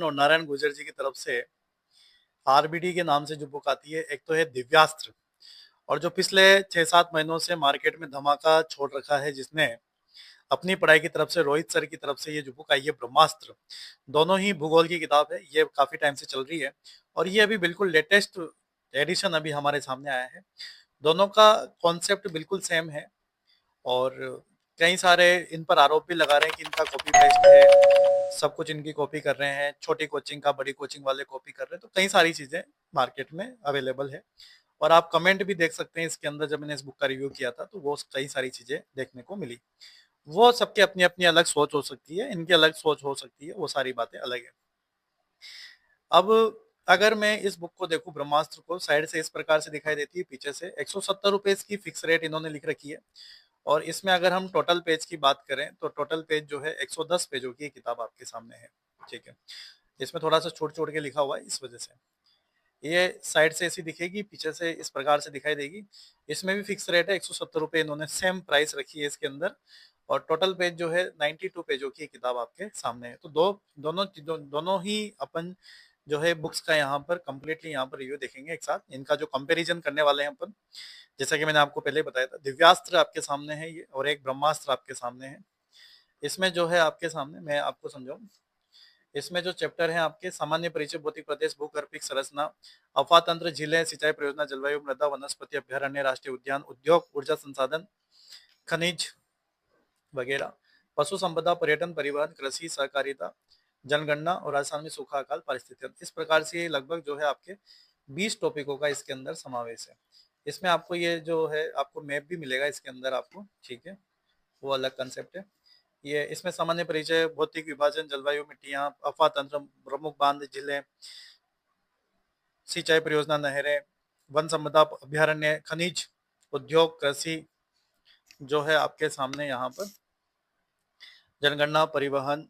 और नारायण गुर्जर जी की तरफ से आरबीडी के नाम से जो बुक आती है, एक तो है दिव्यास्त्र और जो पिछले 6-7 महीनों से मार्केट में धमाका छोड़ रखा है, जिसने अपनी पढ़ाई की तरफ से रोहित सर की तरफ से ये जो बुक आई है ब्रह्मास्त्र, दोनों ही भूगोल की किताब है। ये काफी टाइम से चल रही है और ये अभी बिल्कुल लेटेस्ट एडिशन अभी हमारे सामने आया है। दोनों का कॉन्सेप्ट बिल्कुल सेम है और कई सारे इन पर आरोप भी लगा रहे हैं कि इनका कॉपी पेस्ट है, सब कुछ इनकी कॉपी कर रहे हैं, छोटी कोचिंग का बड़ी कोचिंग वाले कॉपी कर रहे हैं। तो कई सारी चीजें मार्केट में अवेलेबल है और आप कमेंट भी देख सकते हैं इसके अंदर। जब मैंने इस बुक का रिव्यू किया था तो वो कई सारी चीजें देखने को मिली। वो सबके अपनी अपनी अलग सोच हो सकती है, इनकी अलग सोच हो सकती है, वो सारी बातें अलग है। अब अगर मैं इस बुक को देखूं, ब्रह्मास्त्र को, साइड से इस प्रकार से दिखाई देती है, पीछे से 170 रुपए इसकी फिक्स रेट इन्होंने लिख रखी है। और इसमें अगर हम टोटल पेज की बात करें तो टोटल पेज जो है 110 पेजों की किताब आपके सामने है। ठीक है, इसमें थोड़ा सा छोड़ छोड़ के लिखा हुआ है, इस वजह से ये साइड से ऐसी दिखेगी, पीछे से इस प्रकार से दिखाई देगी। इसमें भी फिक्स रेट है 170 रुपए, इन्होंने सेम प्राइस रखी है इसके अंदर। और टोटल पेज जो है 92 पेजों की किताब आपके सामने है। तो दोनों ही अपन जो है बुक्स का यहाँ पर कंप्लीटली यहाँ पर रिव्यू देखेंगे एक साथ। इनका जो कंपैरिजन करने वाले हैं अपन, जैसा कि मैंने आपको पहले बताया था, दिव्यास्त्र आपके सामने है ये और एक ब्रह्मास्त्र आपके सामने है। इसमें जो है आपके सामने मैं आपको समझाऊं, इसमें जो चैप्टर है आपके सामान्य परिचय, भौतिक प्रदेश, भूगर्भिक संरचना, अफवाह तंत्र, झीलें, सिंचाई परियोजना, जलवायु, मृदा, वनस्पति अभ्यारण्य, राष्ट्रीय उद्यान, उद्योग, ऊर्जा संसाधन, खनिज वगैरह, पशु संपदा, पर्यटन, परिवहन, कृषि, सहकारिता, जनगणना और राजस्थान में सूखा अकाल, पारिस्थितिक, इस प्रकार से लगभग जो है आपके 20 टॉपिकों का इसके अंदर समावेश है। इसमें आपको ये जो है आपको मैप भी मिलेगा इसके अंदर आपको। ठीक है, वो अलग कंसेप्ट है। ये इसमें सामान्य परिचय, भौतिक विभाजन, जलवायु, मिट्टियां, अफवाह तंत्र, प्रमुख बांध, झीलें, सिंचाई परियोजना, नहरें, वन संपदा अभ्यारण्य, खनिज, उद्योग, कृषि, जो है आपके सामने यहाँ पर जनगणना, परिवहन,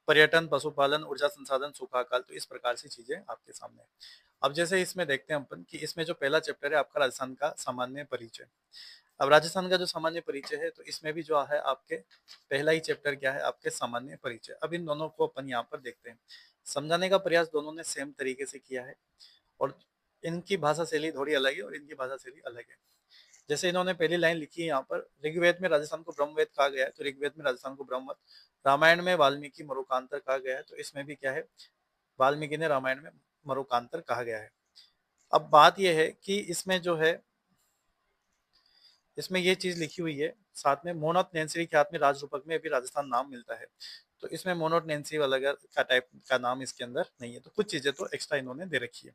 पर्यटन, पशुपालन, ऊर्जा संसाधन, सूखा अकाल, तो इस प्रकार से चीजें आपके सामने है। अब जैसे इसमें देखते हैं अपन कि इसमें जो पहला चैप्टर है आपका राजस्थान का सामान्य परिचय। अब राजस्थान का जो सामान्य परिचय है, तो इसमें भी जो है आपके पहला ही चैप्टर क्या है, आपके सामान्य परिचय। अब इन दोनों को अपन यहाँ पर देखते हैं। समझाने का प्रयास दोनों ने सेम तरीके से किया है और इनकी भाषा शैली थोड़ी अलग है और इनकी भाषा शैली अलग है। जैसे इन्होंने पहली लाइन लिखी है यहाँ पर, ऋग्वेद में राजस्थान को ब्रह्मवेद कहा गया है, तो ऋग्वेद में राजस्थान को ब्रह्मवत, रामायण में वाल्मीकि मरुकांतर कहा गया है, तो इसमें भी क्या है, वाल्मीकि ने रामायण में मरुकांतर कहा गया है। अब बात यह है कि इसमें जो है, इसमें ये चीज लिखी हुई है साथ में, मोनोट नैन्सी ख्यात में राज रूपक में भी राजस्थान नाम मिलता है। तो इसमें मोनोट नैन्सी वाला का टाइप का नाम इसके अंदर नहीं है, तो कुछ चीजें तो एक्स्ट्रा इन्होंने दे रखी है।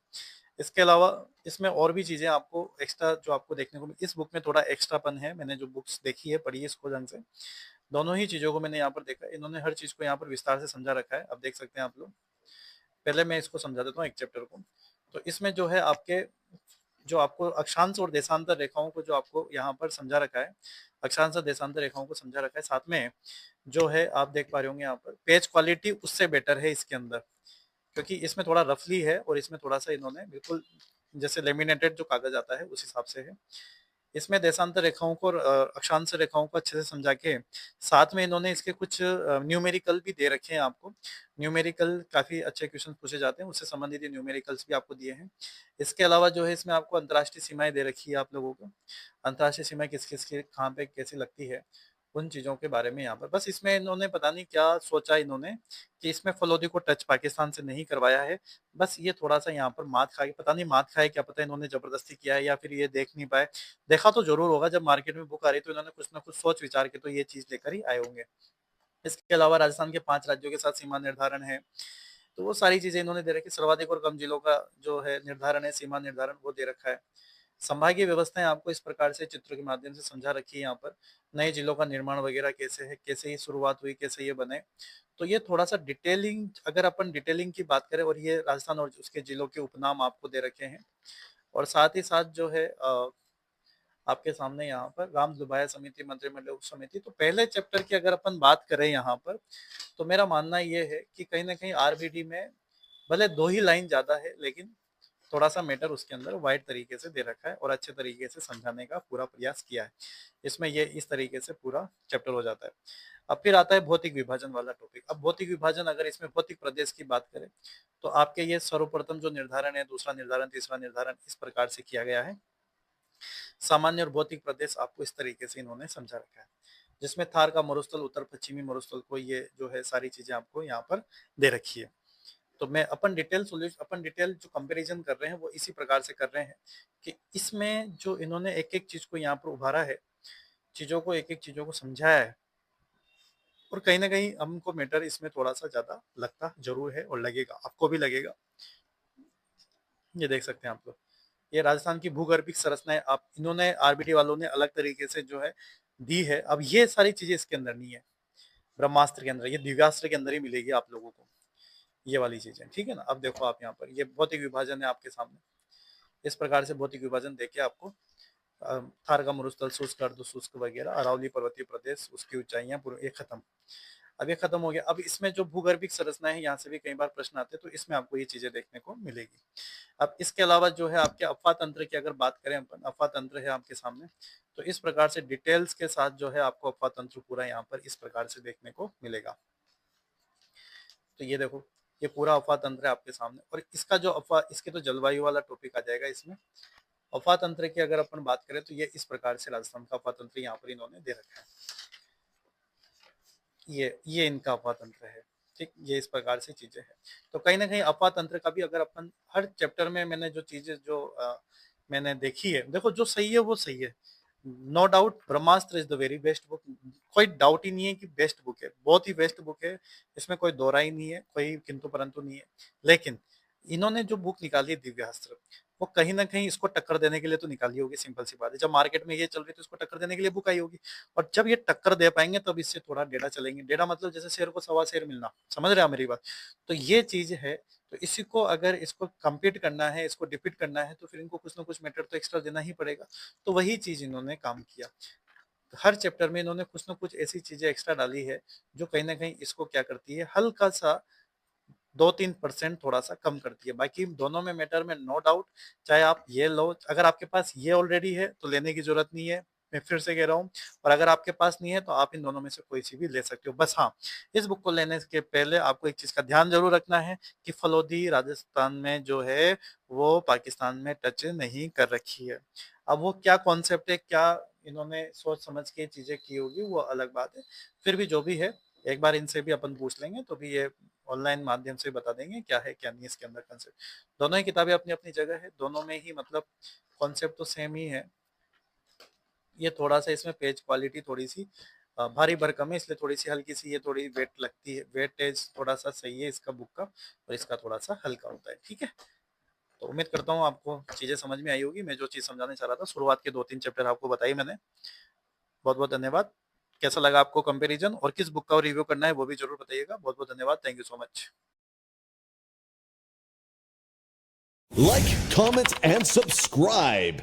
इसके अलावा इसमें और भी चीजें आपको एक्स्ट्रा जो आपको देखने को इस बुक में थोड़ा एक्स्ट्रापन है। मैंने जो बुक्स देखी है, पढ़ी है इसको ढंग से, दोनों ही चीजों को मैंने यहाँ पर देखा है। इन्होंने हर चीज को यहाँ पर विस्तार से समझा रखा है। अब देख सकते हैं आप लोग, पहले मैं इसको समझा देता हूँ एक चैप्टर को। तो इसमें जो है आपके, जो आपको अक्षांश और देशांतर रेखाओं को जो आपको यहाँ पर समझा रखा है, अक्षांश और देशांतर रेखाओं को समझा रखा है। साथ में जो है आप देख पा रहे होंगे यहाँ पर पेज क्वालिटी उससे बेटर है इसके अंदर, क्योंकि इसमें थोड़ा रफली है और इसमें थोड़ा सा इन्होंने बिल्कुल जैसे लेमिनेटेड जो कागज आता है उस हिसाब से है। इसमें देशांतर रेखाओं को और अक्षांश रेखाओं को अच्छे से समझा के, साथ में इन्होंने इसके कुछ न्यूमेरिकल भी दे रखे हैं आपको। न्यूमेरिकल काफी अच्छे क्वेश्चन पूछे जाते हैं, उससे संबंधित न्यूमेरिकल्स भी आपको दिए हैं। इसके अलावा जो है इसमें आपको अंतर्राष्ट्रीय सीमाएं दे रखी है आप लोगों को, अंतर्राष्ट्रीय सीमाएं किस किस की कहाँ पे कैसी लगती है, उन चीजों के बारे में यहाँ पर। बस इसमें इन्होंने पता नहीं क्या सोचा इन्होंने कि इसमें फलौदी को टच पाकिस्तान से नहीं करवाया है। बस ये थोड़ा सा यहाँ पर मात खाए, पता नहीं मात खाए क्या पता, इन्होंने जबरदस्ती किया है या फिर ये देख नहीं पाए। देखा तो जरूर होगा, जब मार्केट में बुक आ रही तो इन्होंने कुछ ना कुछ सोच विचार के तो ये चीज लेकर ही आए होंगे। इसके अलावा राजस्थान के 5 राज्यों के साथ सीमा निर्धारण है, तो वो सारी चीजें इन्होंने दे रखी। सर्वाधिक और कम जिलों का जो है निर्धारण है, सीमा निर्धारण, वो दे रखा है। संभागीय व्यवस्थाएं आपको इस प्रकार से चित्र के माध्यम से समझा रखी है यहाँ पर। नए जिलों का निर्माण वगैरह कैसे है, कैसे ही शुरुआत हुई, कैसे ये बने, तो ये थोड़ा सा डिटेलिंग, अगर अपन डिटेलिंग की बात करें, और ये राजस्थान और उसके जिलों के उपनाम आपको दे रखे हैं। और साथ ही साथ जो है आपके सामने यहाँ पर राम दुबाया समिति, मंत्रिमंडल उप समिति। तो पहले चैप्टर की अगर अपन बात करें यहाँ पर, तो मेरा मानना ये है कि कहीं ना कहीं आरबीडी में भले 2 ही लाइन ज्यादा है, लेकिन थोड़ा सा मैटर उसके अंदर वाइड तरीके से दे रखा है और अच्छे तरीके से समझाने का पूरा प्रयास किया है। इसमें ये इस तरीके से पूरा चैप्टर हो जाता है। अब फिर आता है भौतिक विभाजन वाला टॉपिक। अब भौतिक विभाजन, अगर इसमें भौतिक प्रदेश की बात करें तो आपके ये सर्वप्रथम जो निर्धारण है, दूसरा निर्धारण, तीसरा निर्धारण इस प्रकार से किया गया है। सामान्य और भौतिक प्रदेश आपको इस तरीके से इन्होंने समझा रखा है, जिसमें थार का मरुस्थल, उत्तर पश्चिमी मरुस्थल को, ये जो है सारी चीजें आपको यहाँ पर दे रखी है। तो मैं अपन डिटेल जो कंपैरिजन कर रहे हैं वो इसी प्रकार से कर रहे हैं कि इसमें जो इन्होंने एक एक चीज को यहाँ पर उभारा है, चीजों को एक एक चीजों को समझाया है, और कहीं ना कहीं हमको मैटर इसमें थोड़ा सा ज्यादा लगता जरूर है और लगेगा, आपको भी लगेगा। ये देख सकते हैं आप लोग, ये राजस्थान की भूगर्भिक संरचनाएं आप इन्होंने आरबीटी वालों ने अलग तरीके से जो है दी है। अब ये सारी चीजें इसके अंदर नहीं है, ब्रह्मास्त्र के अंदर, ये दिव्यास्त्र के अंदर ही मिलेगी आप लोगों को, ये वाली चीजें, ठीक है ना। अब देखो आप यहाँ पर ये भौतिक विभाजन है आपके सामने, इस प्रकार से भौतिक विभाजन देके आपको थार का मरुस्थल, शुष्क, अर्ध शुष्क वगैरह, अरावली पर्वतीय प्रदेश, उसकी ऊंचाइयां, ये खत्म। अब ये खत्म हो गया। अब इसमें जो भूगर्भिक संरचना है, यहाँ से भी कई बार प्रश्न आते हैं, तो इसमें आपको ये चीजें देखने को मिलेगी। अब इसके अलावा जो है आपके अफवाह तंत्र की अगर बात करें अपन, अफवाह तंत्र है आपके सामने, तो इस प्रकार से डिटेल्स के साथ जो है आपको अफवाह तंत्र पूरा यहाँ पर इस प्रकार से देखने को मिलेगा। तो ये देखो, ये पूरा अफवाह तंत्र है आपके सामने, और इसका जो अफवाह, इसके तो जलवायु वाला टॉपिक आ जाएगा इसमें। अफवाह तंत्र की अगर अपन बात करें तो ये इस प्रकार से राजस्थान का अफवाह तंत्र यहाँ पर इन्होंने दे रखा है। ये इनका अफवाह तंत्र है, ठीक, ये इस प्रकार से चीजें हैं। तो कहीं ना कहीं अफवाह तंत्र का भी अगर अपन हर चैप्टर में, मैंने जो चीजें जो मैंने देखी है, देखो जो सही है वो सही है, no doubt Brahmastra is the very best book, कोई डाउट ही नहीं है कि बेस्ट बुक है, बहुत ही बेस्ट बुक है, इसमें कोई दोहरा ही नहीं है, कोई किंतु परंतु नहीं है। लेकिन इन्होंने जो बुक निकाली है दिव्यास्त्र, वो कहीं ना कहीं इसको टक्कर देने के लिए तो निकाली होगी, सिंपल सी बात है। जब मार्केट में ये चल रही तो इसको टक्कर देने के लिए बुक आई होगी, और जब ये टक्कर दे पाएंगे तब इससे थोड़ा डेढ़ा चलेंगे। डेढ़ा मतलब जैसे शेर को सवा शेर मिलना, समझ रहे हो मेरी बात। तो ये चीज है, तो इसी को अगर इसको कम्पीट करना है, इसको डिफीट करना है, तो फिर इनको कुछ ना कुछ मैटर तो एक्स्ट्रा देना ही पड़ेगा। तो वही चीज इन्होंने काम किया, हर चैप्टर में इन्होंने कुछ ना कुछ ऐसी चीजें एक्स्ट्रा डाली है जो कहीं ना कहीं इसको क्या करती है, हल्का सा 2-3% थोड़ा सा कम करती है। बाकी दोनों में मैटर में नो डाउट, चाहे आप ये लो, अगर आपके पास ये ऑलरेडी है तो लेने की जरूरत नहीं है, मैं फिर से कह रहा हूँ, और अगर आपके पास नहीं है तो आप इन दोनों में से कोई सी भी ले सकते हो। बस हाँ, इस बुक को लेने के पहले आपको एक चीज का ध्यान जरूर रखना है कि फलोदी राजस्थान में जो है वो पाकिस्तान में टच नहीं कर रखी है। अब वो क्या कॉन्सेप्ट है, क्या इन्होंने सोच समझ के चीजें की होगी, वो अलग बात है। फिर भी जो भी है, एक बार इनसे भी अपन पूछ लेंगे तो भी ये ऑनलाइन माध्यम से बता देंगे क्या है क्या नहीं इसके अंदर कंसेप्ट। दोनों ही किताबें अपनी अपनी जगह है, दोनों में ही मतलब कॉन्सेप्ट तो सेम ही है। ये थोड़ा सा इसमें पेज क्वालिटी थोड़ी सी भारी भरकम है, इसलिए थोड़ी सी हल्की सी ये थोड़ी वेट लगती है, वेटेज थोड़ा सा सही है इसका बुक का, और इसका थोड़ा सा हल्का होता है, ठीक है। तो उम्मीद करता हूँ आपको चीजें समझ में आई होगी। मैं जो चीज समझाने चाह रहा था, शुरुआत के 2-3 चैप्टर आपको बताई मैंने। बहुत बहुत धन्यवाद। कैसा लगा आपको कंपैरिजन, और किस बुक का रिव्यू करना है वो भी जरूर बताइएगा। बहुत बहुत धन्यवाद, thank you so much. Like, comment, and subscribe.